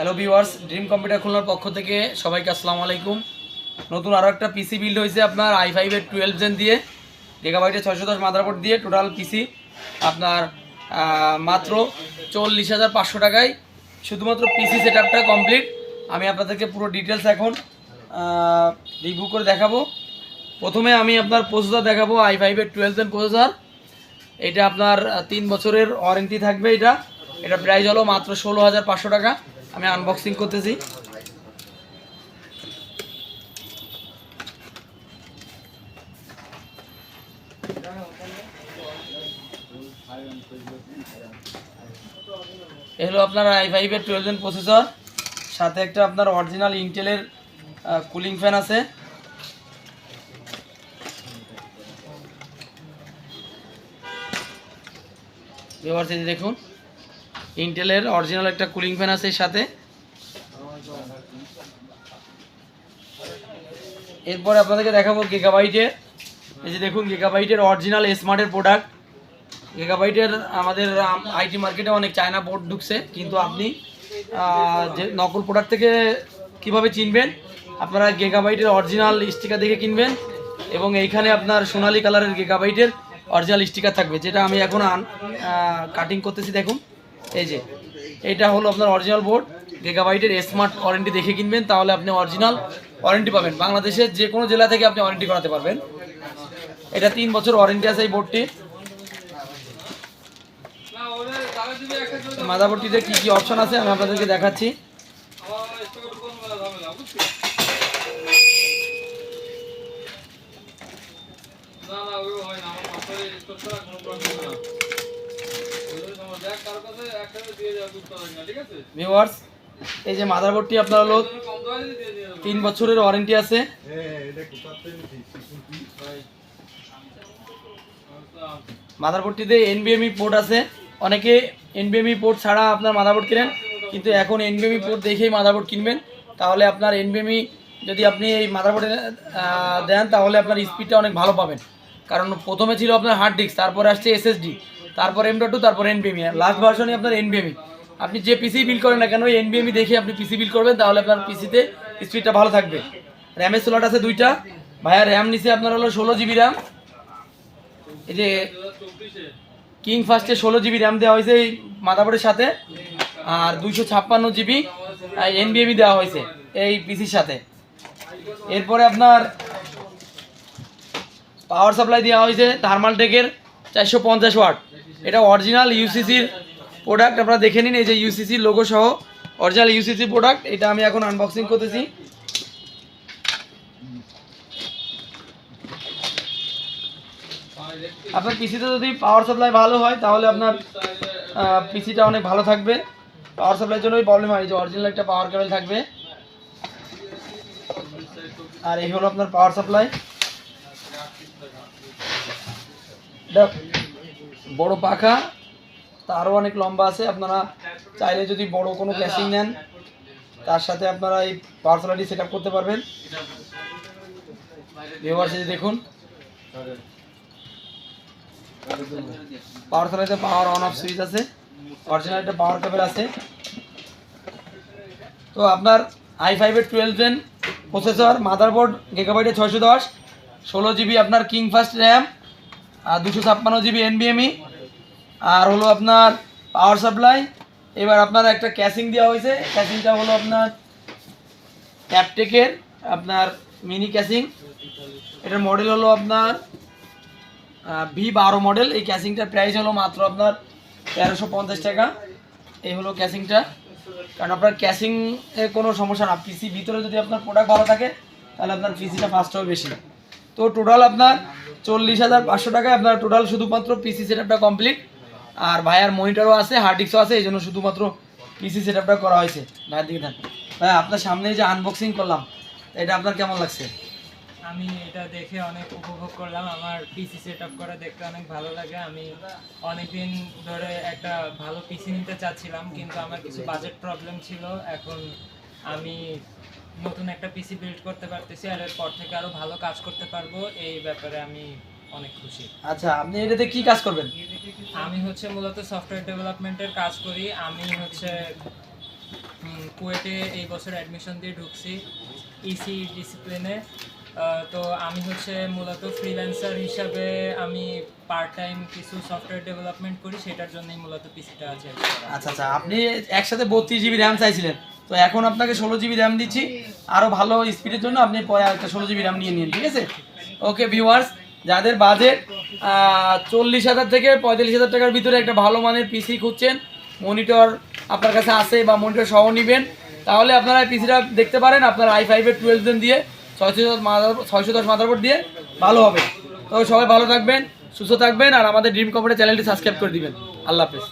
Hello viewers, dream computer খুলনার পক্ষ থেকে সবাইকে আসসালামু আলাইকুম। নতুন আরও একটা পিসি বিল্ড হয়েছে আপনার i5 এর 12 জেন দিয়ে, গিগাবাইটের 610 মাদারবোর্ড দিয়ে। টোটাল পিসি আপনার মাত্র 40,500 টাকায় শুধুমাত্র পিসি সেটআপটা কমপ্লিট। আমি আপনাদেরকে পুরো ডিটেলস এখন রিভিউ করে দেখাবো। প্রথমে আমি আপনার প্রসেসর দেখাবো, i5 এর 12 জেন প্রসেসর। এটা আপনার 3 বছরের ওয়ারেন্টি থাকবে। এটা প্রাইস হলো মাত্র 16,500 টাকা। আমি আনবক্সিং করতেছি। এ হলো আপনার i5 এর 12 জেন প্রসেসর, সাথে একটা আপনার অরিজিনাল ইন্টেলের কুলিং ফ্যান আছে। দেখুন, ইন্টেলের অরিজিনাল একটা কুলিং ফ্যান আছে এর সাথে। এরপর আপনাদেরকে দেখাবো গিগাবাইটের, এই যে দেখুন গিগাবাইটের অরিজিনাল স্মার্টের প্রোডাক্ট। গিগাবাইটের আমাদের আইটি মার্কেটে অনেক চায়না বোর্ড ঢুকছে, কিন্তু আপনি যে নকল প্রোডাক্ট থেকে কিভাবে চিনবেন, আপনারা গিগাবাইটের অরিজিনাল স্টিকার দেখে কিনবেন। এবং এইখানে আপনার সোনালি কালারের গিগাবাইটের অরিজিনাল স্টিকার থাকবে, যেটা আমি এখন কাটিং করতেছি। দেখুন, এই যে এটা হলো আপনার অরিজিনাল বোর্ড। গিগাবাইটের স্মার্ট ওয়ারেন্টি দেখে কিনবেন, তাহলে আপনি অরিজিনাল ওয়ারেন্টি পাবেন। বাংলাদেশের যে কোনো জেলা থেকে আপনি ওয়ারেন্টি করাতে পারবেন। এটা 3 বছর ওয়ারেন্টি আছে এই বোর্ডটি। মাদারবোর্ডটিতে কি কি অপশন আছে আমি আপনাদেরকে দেখাচ্ছি। ভিউয়ার্স, এই যে মাদারবোর্ডটি আপনার হলো 3 বছরের ওয়ারেন্টি আছে। মাদারবোর্ডটিতে এনবিএমই পোর্ট আছে। অনেকে এনবিএমই পোর্ট ছাড়া আপনার মাদারবোর্ড কিনেন, কিন্তু এখন এনবিএমই পোর্ট দেখেই মাদারবোর্ড কিনবেন। তাহলে আপনার এনবিএমই যদি আপনি এই মাদারবোর্ডে দেন, তাহলে আপনার স্পিডটা অনেক ভালো পাবেন। কারণ প্রথমে ছিল আপনার হার্ড ডিস্ক, তারপরে আসছে এসএসডি, তারপর M.2, তারপর এনবিএমই, লাস্ট ভার্সনই আপনার এনবিএমই। আপনি যে পিসি বিল্ড করেন না কেন, এনবিএমই দেখে আপনি পিসি বিল্ড করবেন, তাহলে আপনার পিসিতে স্পিডটা ভালো থাকবে। র্যামের স্লট আছে 2টা। ভাইয়া র্যাম নিচে আপনার হলো 16 জিবি র্যাম। এই যে কিং ফার্স্টে 16 জিবি র্যাম দেওয়া হয়েছে এই মাদারবোর্ডের সাথে, আর 256 জিবি এনবিএমই দেওয়া হয়েছে এই পিসির সাথে। এরপরে আপনার পাওয়ার সাপ্লাই দেওয়া হয়েছে থার্মালটেকের 450 ওয়াট। এটা অরিজিনাল ইউসিসির প্রোডাক্ট, আপনারা দেখে নিন। এই যে ইউসিসির লোগো সহ অরিজিনাল ইউসিসি প্রোডাক্ট। এটা আমি এখন আনবক্সিং করতেছি। আপনার পিসিতে যদি পাওয়ার সাপ্লাই ভালো হয়, তাহলে আপনার পিসিটা অনেক ভালো থাকবে। পাওয়ার সাপ্লাইয়ের জন্যই প্রবলেম হয়। যে অরিজিনাল একটা পাওয়ার কেবল থাকবে। আর এই হলো আপনার পাওয়ার সাপ্লাই। এটা বড় পাখা, তারও অনেক লম্বা আছে। আপনারা চাইলে যদি বড় কোনো ক্যাসিং নেন, তার সাথে আপনারা এই পাওয়ার সাপ্লাইটি সেট আপ করতে পারবেন। ভিউয়ার্স, দেখুন পাওয়ার সাপ্লাইতে পাওয়ার অন অফ সুইচ আছে, অরিজিনাল একটা পাওয়ার কেবল আছে। তো আপনার i5 এর 12 জেন প্রসেসর, মাদারবোর্ড গিগাবাইটের 610, 16 জিবি আপনার কিং ফার্স্ট র্যাম, আর 256 জিবি এনবিএমই, আর হলো আপনার পাওয়ার সাপ্লাই। এবার আপনার একটা ক্যাসিং দেওয়া হয়েছে। ক্যাসিংটা হলো আপনার অ্যাপটেকের আপনার মিনি ক্যাসিং। এটার মডেল হলো আপনার V12 মডেল। এই ক্যাসিংটার প্রাইস হলো মাত্র আপনার 1350 টাকা। এই হলো ক্যাসিংটা। কারণ আপনার ক্যাসিং এর কোনো সমস্যা না, পিসি ভিতরে যদি আপনার প্রোডাক্ট ভালো থাকে, তাহলে আপনার পিসিটা ফাস্ট হবে বেশি। তো টোটাল আপনার 40,500 টাকায় আপনার টোটাল শুধুমাত্র পিসি সেটআপটা কমপ্লিট। আর ভাইয়ার মনিটরও আছে, হার্ড ডিস্কও আছে, এই জন্য শুধুমাত্র পিসি সেটআপটা করা হয়েছে। ভাইয়ার দিকে দেন। ভাই, আপনার সামনে যে আনবক্সিং করলাম, এটা আপনার কেমন লাগছে? আমি এটা দেখে অনেক উপভোগ করলাম। আমার পিসি সেটআপ করা দেখতে অনেক ভালো লাগে। আমি অনেকদিন ধরে একটা ভালো পিসি নিতে চাচ্ছিলাম, কিন্তু আমার কিছু বাজেট প্রবলেম ছিল। এখন আমি নতুন একটা পিসি বিল্ড করতে পারতেছি, আর এরপর থেকে আরো ভালো কাজ করতে পারবো। এই ব্যাপারে আমি অনেক খুশি। আচ্ছা, আপনি এটাতে কি কাজ করবেন? আমি মূলত সফটওয়্যার ডেভেলপমেন্টের কাজ করি। আমি কুয়েটে এই বছর অ্যাডমিশন দিয়ে ঢুকছি ইসি ডিসিপ্লিনে। তো আমি হচ্ছে মূলত ফ্রিল্যান্সার হিসাবে আমি পার্ট টাইম কিছু সফটওয়্যার ডেভেলপমেন্ট করি, সেটার জন্যই মূলত পিসিটা আছে। আচ্ছা আচ্ছা, আপনি একসাথে 32 জিবি র্যাম চাইছিলেন, তো এখন আপনাকে 16 জিবি র্যাম দিচ্ছি। আরও ভালো স্পিডের জন্য আপনি পরে একটা 16 জিবি র্যাম নিয়ে নিন, ঠিক আছে? ওকে ভিউয়ার্স, যাদের বাজেট 40,000 থেকে 45,000 টাকার ভিতরে একটা ভালো মানের পিসি খুঁজছেন, মনিটর আপনার কাছে আছে বা মনিটর সহ নেবেন, তাহলে আপনারা এই পিসিটা দেখতে পারেন। আপনার i5-এর 12 জেন দিয়ে 610 মাদারবোর্ড দিয়ে ভালো হবে। তো সবাই ভালো থাকবেন, সুস্থ থাকবেন, আর আমাদের ড্রিম কম্পিউটার চ্যানেলটি সাবস্ক্রাইব করে দিবেন। আল্লাহ হাফেজ।